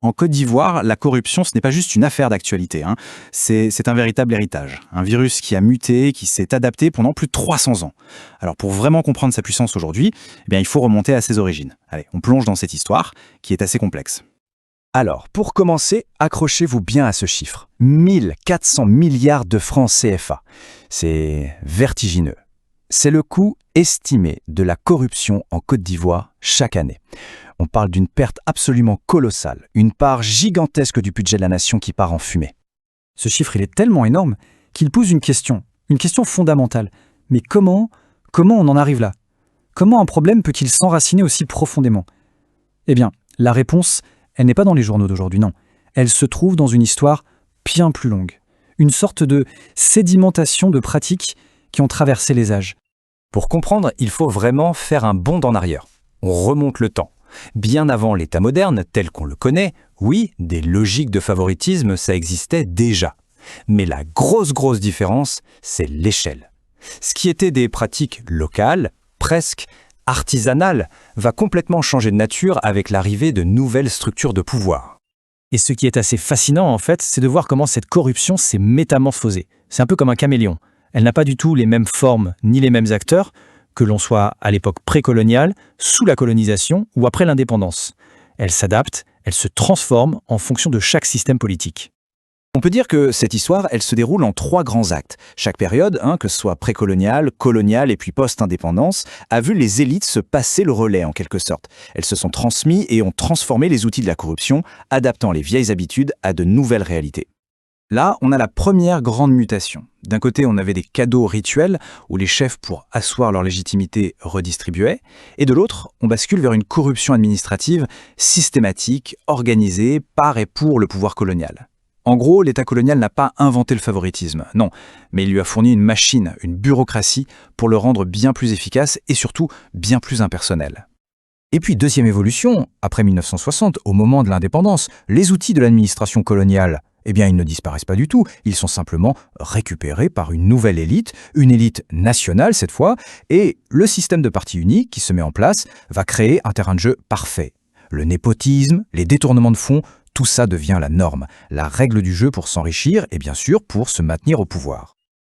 En Côte d'Ivoire, la corruption, ce n'est pas juste une affaire d'actualité, hein. C'est un véritable héritage. Un virus qui a muté, qui s'est adapté pendant plus de 300 ans. Alors pour vraiment comprendre sa puissance aujourd'hui, il faut remonter à ses origines. Allez, on plonge dans cette histoire, qui est assez complexe. Alors, pour commencer, accrochez-vous bien à ce chiffre. 1400 milliards de francs CFA. C'est vertigineux. C'est le coût estimé de la corruption en Côte d'Ivoire chaque année. On parle d'une perte absolument colossale, une part gigantesque du budget de la nation qui part en fumée. Ce chiffre, il est tellement énorme qu'il pose une question fondamentale. Mais comment on en arrive là? Comment un problème peut-il s'enraciner aussi profondément? Eh bien, la réponse, elle n'est pas dans les journaux d'aujourd'hui, non. Elle se trouve dans une histoire bien plus longue. Une sorte de sédimentation de pratiques qui ont traversé les âges. Pour comprendre, il faut vraiment faire un bond en arrière. On remonte le temps. Bien avant l'État moderne, tel qu'on le connaît, oui, des logiques de favoritisme, ça existait déjà. Mais la grosse différence, c'est l'échelle. Ce qui était des pratiques locales, presque artisanales, va complètement changer de nature avec l'arrivée de nouvelles structures de pouvoir. Et ce qui est assez fascinant, en fait, c'est de voir comment cette corruption s'est métamorphosée. C'est un peu comme un caméléon. Elle n'a pas du tout les mêmes formes ni les mêmes acteurs, que l'on soit à l'époque précoloniale, sous la colonisation ou après l'indépendance. Elle s'adapte, elle se transforme en fonction de chaque système politique. On peut dire que cette histoire, elle se déroule en 3 grands actes. Chaque période, que ce soit précoloniale, coloniale et puis post-indépendance, a vu les élites se passer le relais en quelque sorte. Elles se sont transmises et ont transformé les outils de la corruption, adaptant les vieilles habitudes à de nouvelles réalités. Là, on a la première grande mutation. D'un côté, on avait des cadeaux rituels où les chefs, pour asseoir leur légitimité, redistribuaient. Et de l'autre, on bascule vers une corruption administrative systématique, organisée par et pour le pouvoir colonial. En gros, l'État colonial n'a pas inventé le favoritisme, non, mais il lui a fourni une machine, une bureaucratie, pour le rendre bien plus efficace et surtout bien plus impersonnel. Et puis, deuxième évolution, après 1960, au moment de l'indépendance, les outils de l'administration coloniale, ils ne disparaissent pas du tout, ils sont simplement récupérés par une nouvelle élite, une élite nationale cette fois, et le système de parti unique qui se met en place va créer un terrain de jeu parfait. Le népotisme, les détournements de fonds, tout ça devient la norme, la règle du jeu pour s'enrichir et bien sûr pour se maintenir au pouvoir.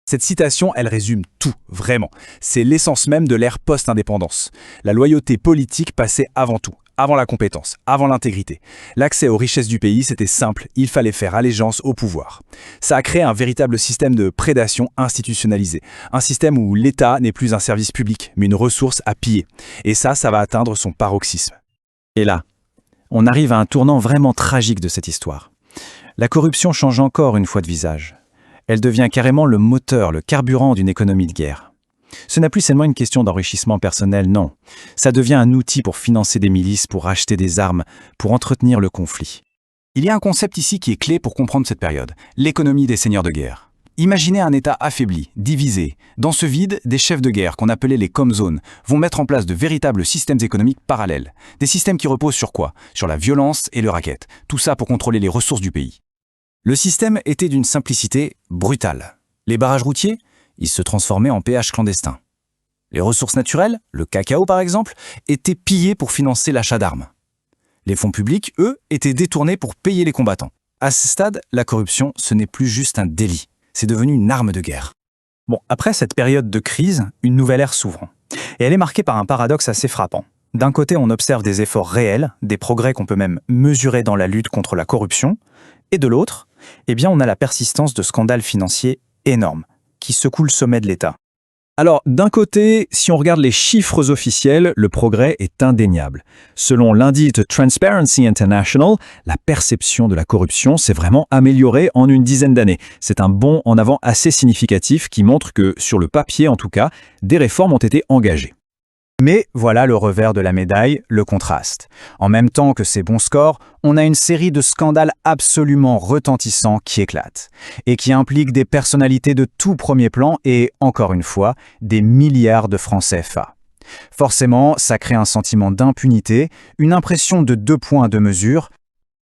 Cette citation, elle résume tout, vraiment. C'est l'essence même de l'ère post-indépendance. La loyauté politique passait avant tout, avant la compétence, avant l'intégrité. L'accès aux richesses du pays, c'était simple, il fallait faire allégeance au pouvoir. Ça a créé un véritable système de prédation institutionnalisé. Un système où l'État n'est plus un service public, mais une ressource à piller. Et ça va atteindre son paroxysme. Et là, on arrive à un tournant vraiment tragique de cette histoire. La corruption change encore une fois de visage. Elle devient carrément le moteur, le carburant d'une économie de guerre. Ce n'est plus seulement une question d'enrichissement personnel, non. Ça devient un outil pour financer des milices, pour acheter des armes, pour entretenir le conflit. Il y a un concept ici qui est clé pour comprendre cette période, l'économie des seigneurs de guerre. Imaginez un État affaibli, divisé. Dans ce vide, des chefs de guerre, qu'on appelait les comzones, vont mettre en place de véritables systèmes économiques parallèles. Des systèmes qui reposent sur quoi? Sur la violence et le racket. Tout ça pour contrôler les ressources du pays. Le système était d'une simplicité brutale. Les barrages routiers, ils se transformaient en péages clandestins. Les ressources naturelles, le cacao par exemple, étaient pillées pour financer l'achat d'armes. Les fonds publics, eux, étaient détournés pour payer les combattants. À ce stade, la corruption, ce n'est plus juste un délit. C'est devenu une arme de guerre. Bon, après cette période de crise, une nouvelle ère s'ouvre. Et elle est marquée par un paradoxe assez frappant. D'un côté, on observe des efforts réels, des progrès qu'on peut même mesurer dans la lutte contre la corruption. Et de l'autre, on a la persistance de scandales financiers énormes, qui secouent le sommet de l'État. Alors, d'un côté, si on regarde les chiffres officiels, le progrès est indéniable. Selon l'indice de Transparency International, la perception de la corruption s'est vraiment améliorée en une dizaine d'années. C'est un bond en avant assez significatif qui montre que, sur le papier en tout cas, des réformes ont été engagées. Mais voilà le revers de la médaille, le contraste. En même temps que ces bons scores, on a une série de scandales absolument retentissants qui éclatent et qui impliquent des personnalités de tout premier plan et, encore une fois, des milliards de francs CFA. Forcément, ça crée un sentiment d'impunité, une impression de 2 poids 2 mesures.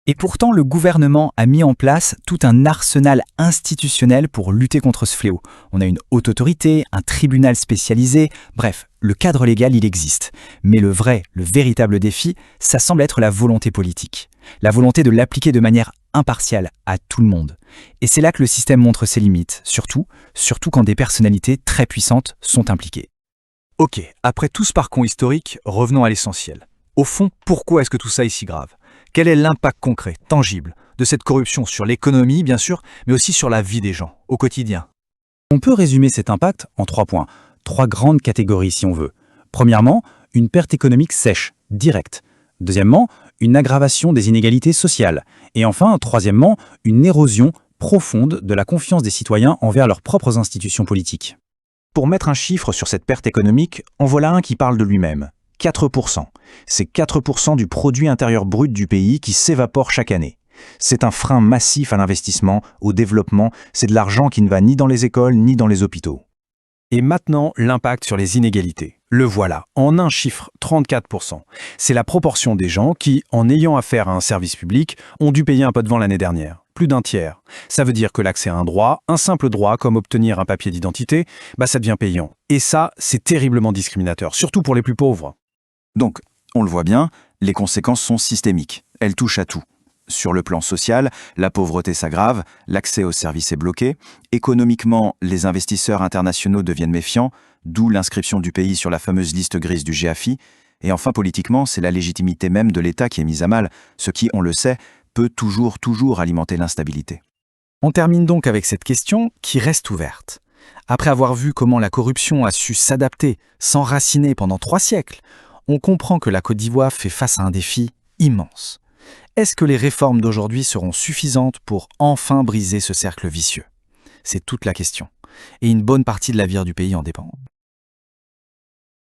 Et pourtant, le gouvernement a mis en place tout un arsenal institutionnel pour lutter contre ce fléau. On a une haute autorité, un tribunal spécialisé, bref, le cadre légal, il existe. Mais le véritable défi, ça semble être la volonté politique. la volonté de l'appliquer de manière impartiale à tout le monde. Et c'est là que le système montre ses limites, surtout quand des personnalités très puissantes sont impliquées. Ok, après tout ce parcours historique, revenons à l'essentiel. Au fond, pourquoi est-ce que tout ça est si grave? Quel est l'impact concret, tangible, de cette corruption sur l'économie, bien sûr, mais aussi sur la vie des gens, au quotidien? On peut résumer cet impact en 3 points, 3 grandes catégories si on veut. Premièrement, une perte économique sèche, directe. Deuxièmement, une aggravation des inégalités sociales. Et enfin, troisièmement, une érosion profonde de la confiance des citoyens envers leurs propres institutions politiques. Pour mettre un chiffre sur cette perte économique, en voilà un qui parle de lui-même. 4%. C'est 4% du produit intérieur brut du pays qui s'évapore chaque année. C'est un frein massif à l'investissement, au développement, c'est de l'argent qui ne va ni dans les écoles ni dans les hôpitaux. Et maintenant, l'impact sur les inégalités. Le voilà, en un chiffre, 34%. C'est la proportion des gens qui, en ayant affaire à un service public, ont dû payer un pot de vent l'année dernière. Plus d'un tiers. Ça veut dire que l'accès à un droit, un simple droit comme obtenir un papier d'identité, ça devient payant. Et ça, c'est terriblement discriminateur, surtout pour les plus pauvres. Donc, on le voit bien, les conséquences sont systémiques. Elles touchent à tout. Sur le plan social, la pauvreté s'aggrave, l'accès aux services est bloqué. Économiquement, les investisseurs internationaux deviennent méfiants, d'où l'inscription du pays sur la fameuse liste grise du GAFI. Et enfin, politiquement, c'est la légitimité même de l'État qui est mise à mal, ce qui, on le sait, peut toujours alimenter l'instabilité. On termine donc avec cette question qui reste ouverte. Après avoir vu comment la corruption a su s'adapter, s'enraciner pendant 3 siècles, on comprend que la Côte d'Ivoire fait face à un défi immense. Est-ce que les réformes d'aujourd'hui seront suffisantes pour enfin briser ce cercle vicieux? C'est toute la question. Et une bonne partie de l'avenir du pays en dépend.